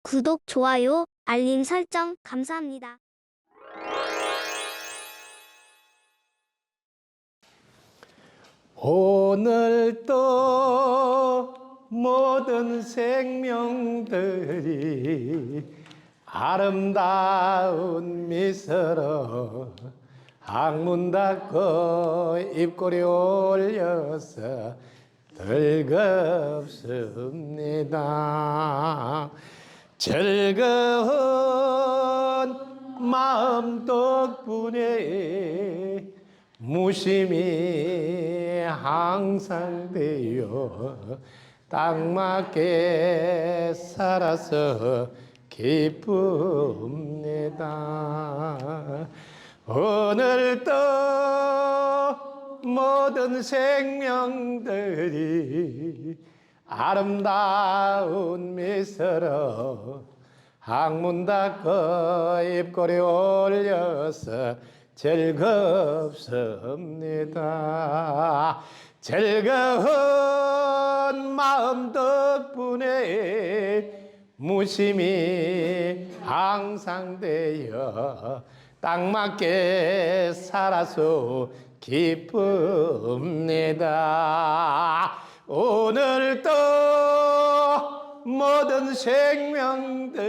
구독, 좋아요, 알림 설정 감사합니다. 오늘도 모든 생명들이 아름다운 미소로 항문 닫고 입꼬리 올려서 즐겁습니다. 즐거운 마음 덕분에 무심히 항상 되어 딱 맞게 살아서 기쁩니다. 오늘도 모든 생명들이 아름다운 미소로 항문 닫고 입꼬리 올려서 즐겁습니다. 즐거운 마음 덕분에 무심히 항상 되어 딱 맞게 살아서 기쁩니다. 오늘도 모든 생명들이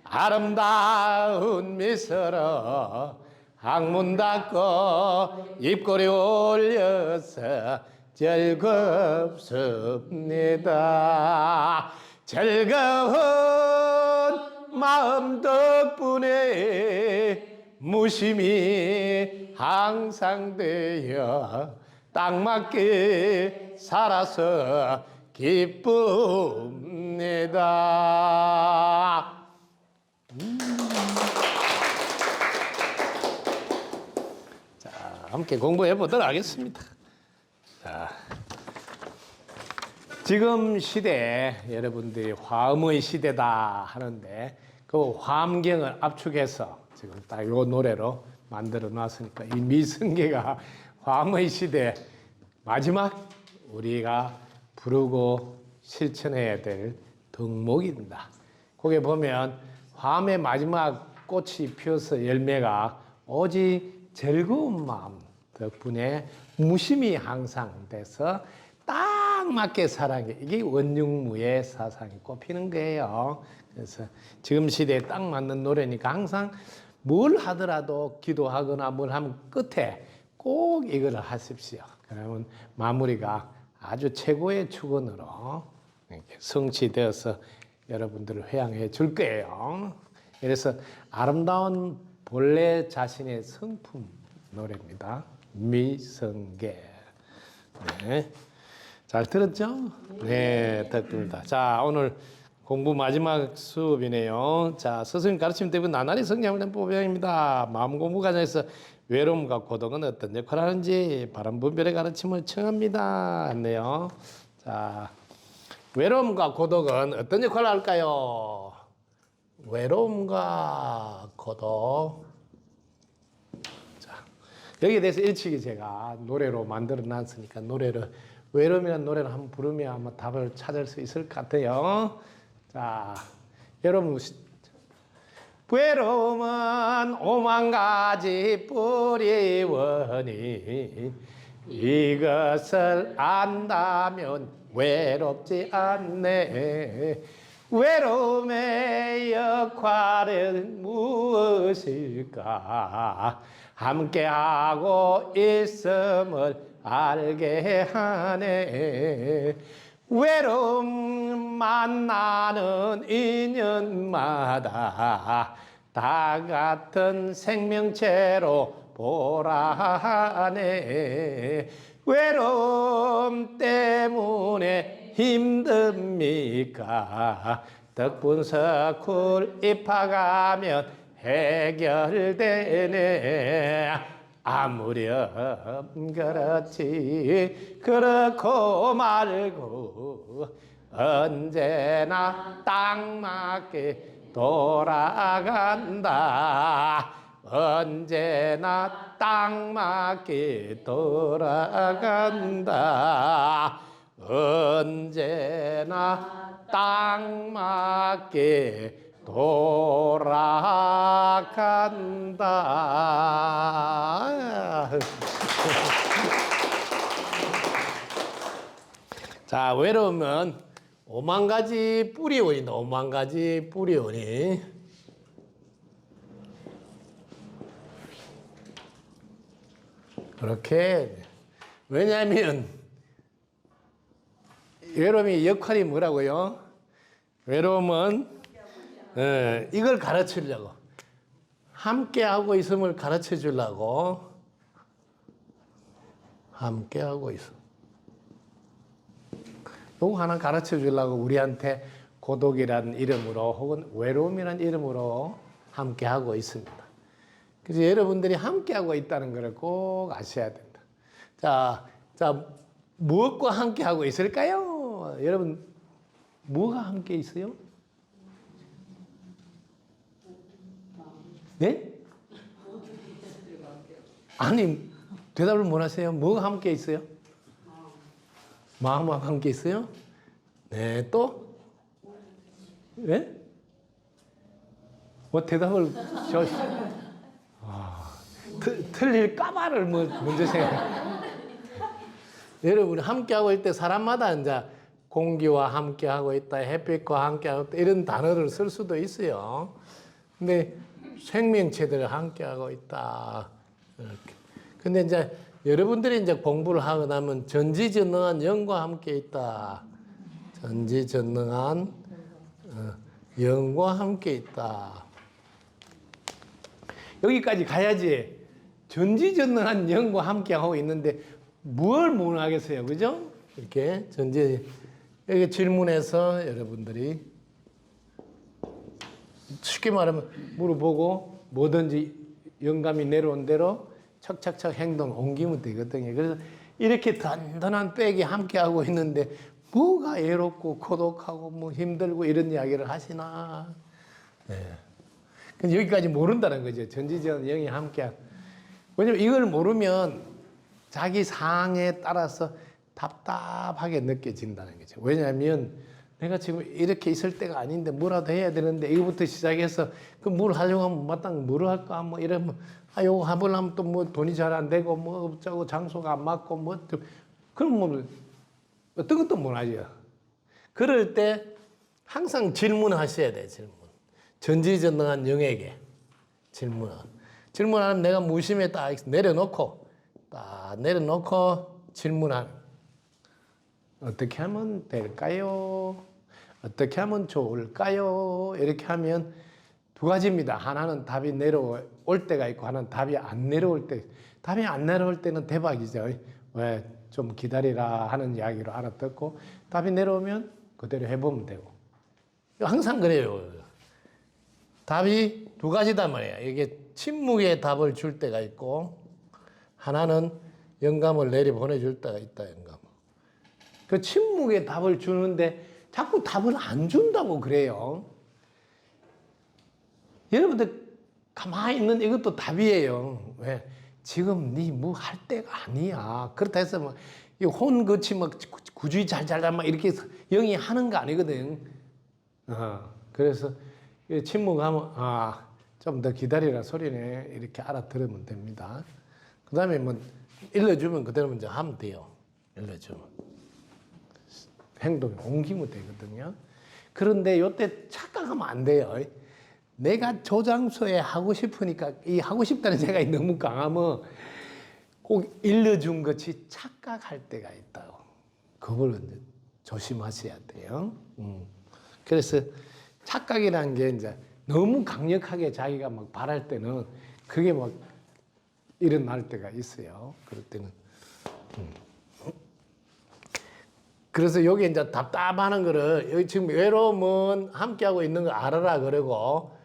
아름다운 미소로 항문 닫고 입꼬리 올려서 즐겁습니다. 즐거운 마음 덕분에 무심히 항상 되어 딱 맞게 살아서 기쁩니다. 자, 함께 공부해 보도록 하겠습니다. 자, 지금 시대 여러분들이 화음의 시대다 하는데 그 화음경을 압축해서 지금 딱 이 노래로 만들어 놨으니까 이 미성계가 화음의 시대 마지막 우리가 부르고 실천해야 될 덕목입니다. 거기에 보면 화음의 마지막 꽃이 피어서 열매가 오직 즐거운 마음 덕분에 무심히 항상 돼서 딱 맞게 사랑해. 이게 원흉무의 사상이 꼽히는 거예요. 그래서 지금 시대에 딱 맞는 노래니까 항상 뭘 하더라도 기도하거나 뭘 하면 끝에 꼭 이걸 하십시오. 그러면 마무리가 아주 최고의 축원으로 이렇게 성취되어서 여러분들을 회양해 줄 거예요. 그래서 아름다운 본래 자신의 성품 노래입니다. 미성계. 네. 잘 들었죠? 네, 덕분입니다. 자, 오늘 공부 마지막 수업이네요. 자, 스승님 가르침 때문에 나날이 성장하는 보병입니다. 마음 공부 과정에서 외로움과 고독은 어떤 역할을 하는지 바람 분별의 가르침을 청합니다. 했네요. 자, 외로움과 고독은 어떤 역할을 할까요? 외로움과 고독. 자, 여기에 대해서 일찍이 제가 노래로 만들어 놨으니까 노래를 외로움이라는 노래를 한번 부르면 아마 답을 찾을 수 있을 것 같아요. 자, 여러분, 외로움은 오만 가지 뿌리원이 이것을 안다면 외롭지 않네. 외로움의 역할은 무엇일까? 함께하고 있음을 알게 하네. 외로움 만나는 인연마다 다 같은 생명체로 보라 하네. 외로움 때문에 힘듭니까? 덕분석쿨 입학하면 해결되네. 아무렴 그렇지 그렇고 말고 언제나 딱 맞게 돌아간다. 언제나 딱 맞게 돌아간다. 언제나 딱 맞게 돌아간다. 자, 외로우면 5만 가지 뿌리오니, 5만 가지 뿌리오니. 그렇게. 왜냐하면 외로움의 역할이 뭐라고요? 외로움은 이걸 가르치려고, 함께하고 있음을 가르쳐 주려고, 함께하고 있음. 요거 하나 가르쳐 주려고 우리한테 고독이라는 이름으로 혹은 외로움이라는 이름으로 함께하고 있습니다. 그래서 여러분들이 함께하고 있다는 것을 꼭 아셔야 된다. 자, 무엇과 함께하고 있을까요? 여러분, 뭐가 함께 있어요? 네? 아니, 대답을 못 하세요. 뭐가 함께 있어요? 마음과 함께 있어요? 네, 또? 네? 뭐 대답을 틀릴까봐를 먼저 생각해요. 여러분, 함께하고 있을 때 사람마다 이제 공기와 함께하고 있다, 햇빛과 함께하고 있다, 이런 단어를 쓸 수도 있어요. 근데 생명체들 함께하고 있다. 이렇게. 근데 이제 여러분들이 이제 공부를 하고 나면 전지전능한 영과 함께 있다. 전지전능한 영과 함께 있다. 여기까지 가야지. 전지전능한 영과 함께 하고 있는데 뭘 문하겠어요, 그죠? 이렇게 여기 질문해서 여러분들이 쉽게 말하면 물어보고 뭐든지 영감이 내려온 대로 척척척 행동 옮기면 되거든요. 그래서 이렇게 든든한 백이 함께 하고 있는데 뭐가 외롭고 고독하고 뭐 힘들고 이런 이야기를 하시나? 네. 근데 여기까지 모른다는 거죠. 전지전 영이 함께. 왜냐면 이걸 모르면 자기 상황에 따라서 답답하게 느껴진다는 거죠. 왜냐하면 내가 지금 이렇게 있을 때가 아닌데 뭐라도 해야 되는데 이거부터 시작해서 그 뭘 하려고 하면 마땅히 뭘 할까 뭐 이러면 요거 하려면 또 뭐 돈이 잘 안 되고 뭐 어쩌고 장소가 안 맞고 뭐 그럼 뭐 어떤 것도 못 하죠. 그럴 때 항상 질문하셔야 돼. 질문. 전지전능한 영에게 질문하면 내가 무심에 딱 내려놓고 질문하는. 어떻게 하면 될까요? 어떻게 하면 좋을까요? 이렇게 하면 두 가지입니다. 하나는 답이 내려올 때가 있고 하나는 답이 안 내려올 때. 답이 안 내려올 때는 대박이죠. 왜? 좀 기다리라 하는 이야기로 알아듣고 답이 내려오면 그대로 해보면 되고. 항상 그래요. 답이 두 가지단 말이에요. 이게 침묵의 답을 줄 때가 있고 하나는 영감을 내려보내줄 때가 있다. 영감. 그 침묵의 답을 주는데 자꾸 답을 안 준다고 그래요. 여러분들 가만히 있는 이것도 답이에요. 왜? 지금 네 뭐 할 때가 아니야. 그렇다 해서 막 혼거치 막 구주의 잘잘잘 막 이렇게 영이 하는 거 아니거든. 그래서 침묵하면 좀 더 기다리라 소리네 이렇게 알아들으면 됩니다. 그 다음에 뭐 일러주면 그대로 먼저 하면 돼요. 일러주면 행동에 옮기면 되거든요. 그런데 이때 착각하면 안 돼요. 내가 저 장소에 하고 싶으니까 이 하고 싶다는 생각이 너무 강하면 꼭 일러준 것이 착각할 때가 있다고. 그걸 조심하셔야 돼요. 그래서 착각이라는 게 이제 너무 강력하게 자기가 막 바랄 때는 그게 막 일어날 때가 있어요. 그럴 때는. 그래서 여기 이제 답답하는 거를 여기 지금 외로움은 함께하고 있는 거 알아라 그러고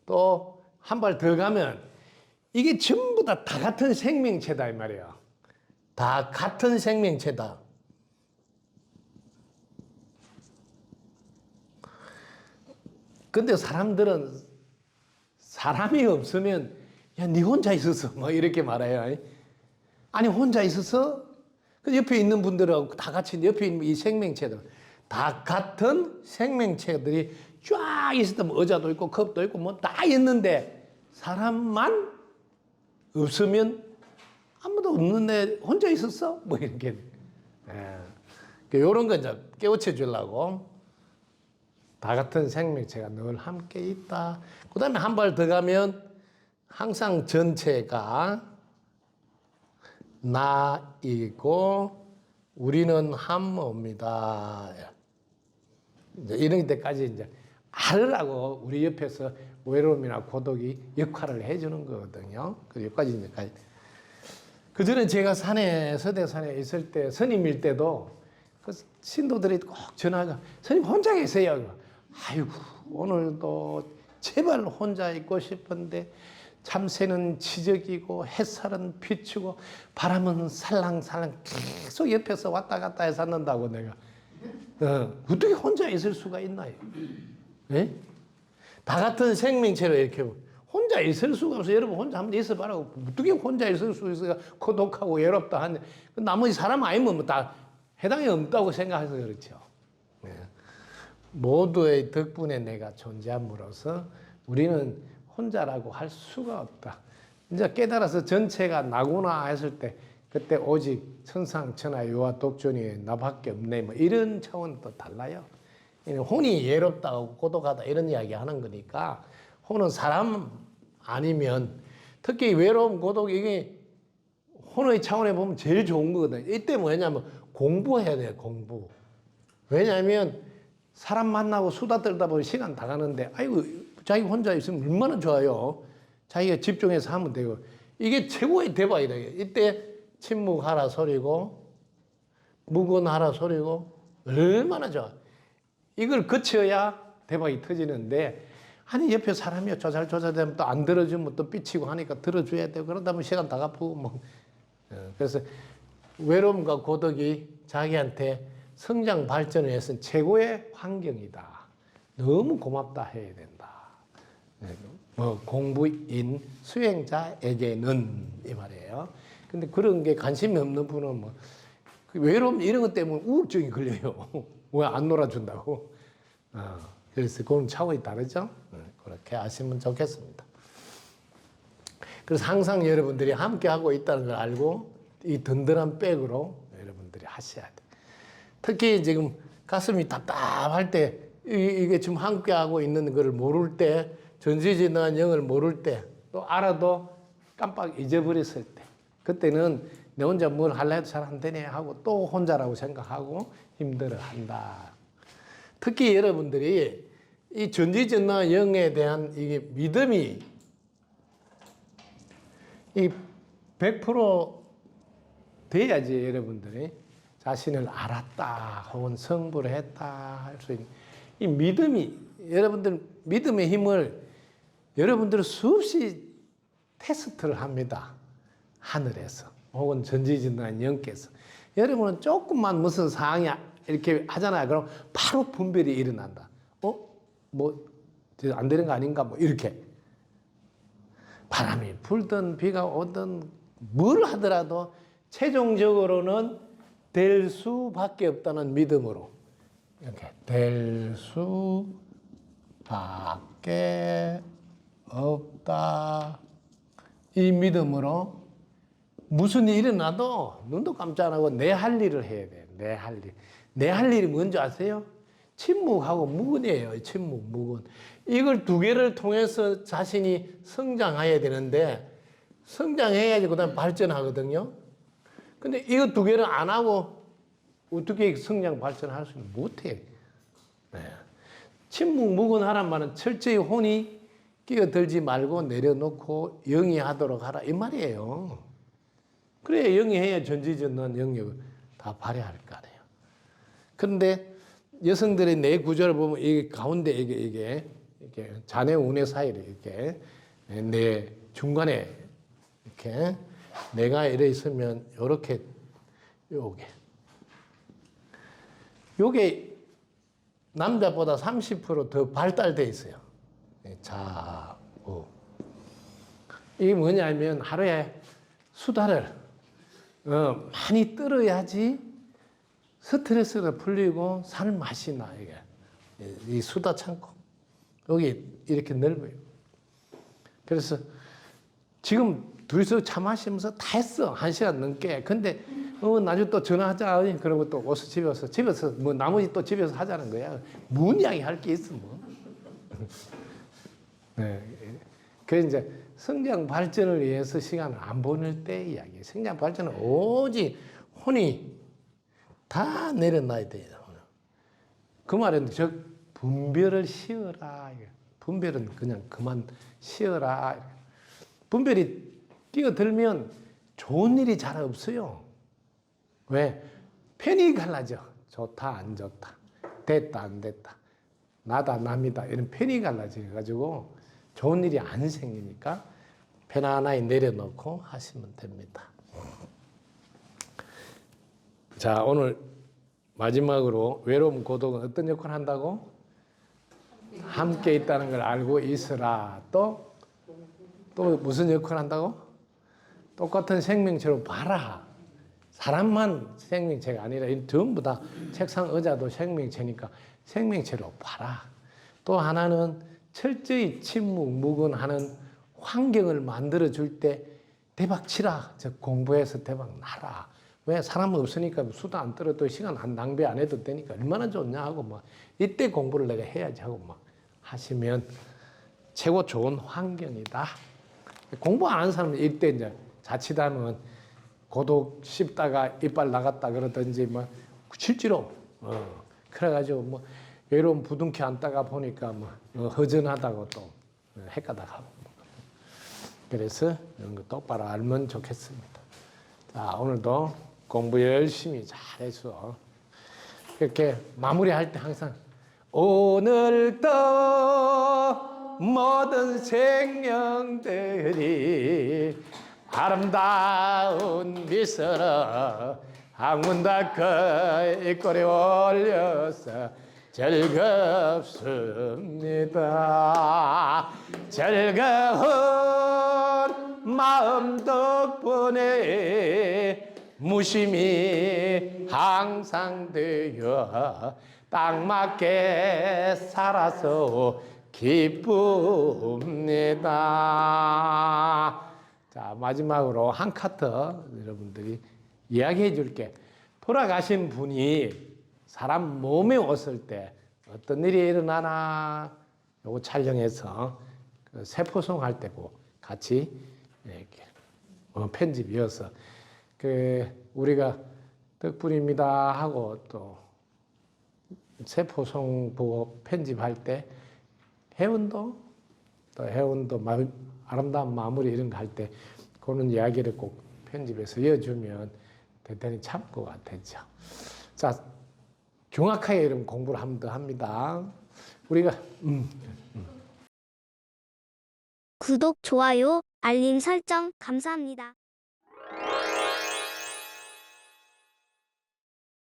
또 한 발 더 가면 이게 전부 다 같은 생명체다 이 말이에요. 다 같은 생명체다. 근데 사람들은 사람이 없으면 야, 네 혼자 있었어 뭐 이렇게 말해요. 아니 혼자 있어서 그 옆에 있는 분들하고 다 같이 옆에 있는 이 생명체들 다 같은 생명체들이 쫙 있었다면 의자도 있고 컵도 있고 뭐 다 있는데 사람만 없으면 아무도 없는데 혼자 있었어? 뭐 이렇게. 이런 거 이제 깨우쳐 주려고 다 같은 생명체가 늘 함께 있다. 그 다음에 한 발 더 가면 항상 전체가 나이고 우리는 한몸이다. 이제 이런 때까지 이제 알으라고 우리 옆에서 외로움이나 고독이 역할을 해주는 거거든요. 그 여기까지 이제 그 전에 제가 서대산에 있을 때 스님일 때도 그 신도들이 꼭 전화가 스님 혼자 계세요. 아이고 오늘도 제발 혼자 있고 싶은데 참새는 지저귀고 햇살은 비추고 바람은 살랑살랑 계속 옆에서 왔다 갔다 해서 샀는다고 내가 어떻게 혼자 있을 수가 있나요? 예? 다 같은 생명체로 이렇게 혼자 있을 수가 없어. 여러분 혼자 한번 있어봐라고. 어떻게 혼자 있을 수 있어요? 고독하고 외롭다 하는데 나머지 사람 아니면 뭐 다 해당이 없다고 생각해서 그렇죠. 예. 모두의 덕분에 내가 존재함으로써 우리는 혼자라고 할 수가 없다. 이제 깨달아서 전체가 나구나 했을 때 그때 오직 천상천하 유아 독존이 나밖에 없네 뭐 이런 차원은 또 달라요. 혼이 외롭다고 고독하다 이런 이야기 하는 거니까 혼은 사람 아니면 특히 외로움 고독 이게 혼의 차원에 보면 제일 좋은 거거든요. 이때 뭐냐면 공부해야 돼요. 공부. 왜냐하면 사람 만나고 수다 떨다 보면 시간 다 가는데 아이고 자기 혼자 있으면 얼마나 좋아요. 자기가 집중해서 하면 되고 이게 최고의 대박이다. 이때 침묵하라 소리고 묵은하라 소리고 얼마나 좋아. 이걸 거쳐야 대박이 터지는데 아니 옆에 사람이 조잘조잘되면 또 안 들어주면 또 삐치고 하니까 들어줘야 되고 그러다 보면 시간 다 갚고 뭐 그래서 외로움과 고독이 자기한테 성장 발전을 위해서는 최고의 환경이다. 너무 고맙다 해야 된다. 뭐 공부인 수행자에게는 이 말이에요. 근데 그런 게 관심이 없는 분은 뭐 외로움 이런 것 때문에 우울증이 걸려요. 왜 안 놀아준다고? 그래서 그건 차원이 다르죠. 그렇게 아시면 좋겠습니다. 그래서 항상 여러분들이 함께 하고 있다는 걸 알고 이 든든한 백으로 여러분들이 하셔야 돼. 특히 지금 가슴이 답답할 때 이게 지금 함께 하고 있는 것을 모를 때 전지전능한 영을 모를 때 또 알아도 깜빡 잊어버렸을 때 그때는 내 혼자 뭘 하려 해도 잘 안 되네 하고 또 혼자라고 생각하고 힘들어한다. 특히 여러분들이 이 전지전능한 영에 대한 이게 믿음이 이 100% 돼야지 여러분들이 자신을 알았다 혹은 성불을 했다 할 수 있는 이 믿음이 여러분들 믿음의 힘을 여러분들은 수없이 테스트를 합니다. 하늘에서 혹은 전지전능한 영께서 여러분은 조금만 무슨 상황이 이렇게 하잖아요. 그럼 바로 분별이 일어난다. 뭐 안 되는 거 아닌가 뭐 이렇게 바람이 불든 비가 오든 뭘 하더라도 최종적으로는 될 수밖에 없다는 믿음으로 이렇게 될 수밖에 없다 이 믿음으로 무슨 일이 일어나도 눈도 깜짝 안 하고 내 할 일을 해야 돼. 내 할 일. 내 할 일이 뭔지 아세요? 침묵하고 묵은이에요. 침묵, 묵은. 이걸 두 개를 통해서 자신이 성장해야 되는데 성장해야지 그다음에 발전하거든요. 근데 이거 두 개를 안 하고 어떻게 성장 발전할 수 있는 못해. 네. 침묵, 묵은하란 말은 철저히 혼이 끼어들지 말고 내려놓고 영위하도록 하라 이 말이에요. 그래 영위해야 전지전능한 영역을 다 발휘할 거 아니에요. 그런데 여성들의 내 구조를 보면 이게 가운데 이게 자네 운의 사이를 이렇게 내 중간에 이렇게 내가 이래 있으면 요렇게 요게 남자보다 30% 더 발달돼 있어요. 좌우. 이게 뭐냐면 하루에 수다를 많이 떨어야지 스트레스가 풀리고 살 맛이 나 이게. 이 수다 창고 여기 이렇게 넓어요. 그래서 지금 둘이서 차 마시면서 다 했어. 1시간 넘게. 근데 나중에 또 전화하자. 그러고 또 와서 집에서 뭐 나머지 또 집에서 하자는 거야. 뭔 이야기 할 게 있어 뭐. 네. 그래서 이제 성장 발전을 위해서 시간을 안 보낼 때 이야기. 성장 발전은 오직 혼이 다 내려놔야 돼요. 그 말은 즉 분별을 쉬어라. 분별은 그냥 그만 쉬어라. 분별이 뛰어들면 좋은 일이 잘 없어요. 왜? 편이 갈라져. 좋다 안 좋다. 됐다 안 됐다. 나다 남이다. 이런 편이 갈라져가지고 좋은 일이 안 생기니까 편안하게 내려놓고 하시면 됩니다. 자, 오늘 마지막으로 외로움, 고독은 어떤 역할을 한다고? 함께 있다는 걸 알고 있으라. 또 무슨 역할을 한다고? 똑같은 생명체로 봐라. 사람만 생명체가 아니라 전부 다 책상 의자도 생명체니까 생명체로 봐라. 또 하나는 철저히 침묵, 묵은하는 환경을 만들어줄 때 대박 치라. 즉 공부해서 대박 나라. 왜? 사람 없으니까 수도 안 떨어도 시간 안 낭비 안 해도 되니까 얼마나 좋냐 하고 막 이때 공부를 내가 해야지 하고 막 하시면 최고 좋은 환경이다. 공부 안 하는 사람은 이때 이제 자칫하면 고독 씹다가 이빨 나갔다 그러든지 뭐 실제로 그래가지고 뭐 외로움 부둥켜 앉다가 보니까 뭐 허전하다고 또 헷가닥하고 그래서 이런 거 똑바로 알면 좋겠습니다. 자, 오늘도 공부 열심히 잘해서 이렇게 마무리할 때 항상 오늘도 모든 생명들이 아름다운 미소로 항문답게 입꼬리 올려서 즐겁습니다. 즐거운 마음 덕분에 무심히 항상 되어 딱 맞게 살아서 기쁩니다. 자, 마지막으로 한 카트 여러분들이 이야기해 줄게. 돌아가신 분이 사람 몸에 왔을 때 어떤 일이 일어나나 요거 촬영해서 그 세포송 할 때고 같이 이렇게 편집이어서 그 우리가 덕분입니다 하고 또 세포송 보고 편집할 때 회원도 아름다운 마무리 이런 거 할 때 그런 이야기를 꼭 편집해서 이어주면 대단히 참고 같았죠. 자, 정확하게 이런 공부를 한 번 더 합니다. 우리가 구독, 좋아요, 알림 설정 감사합니다.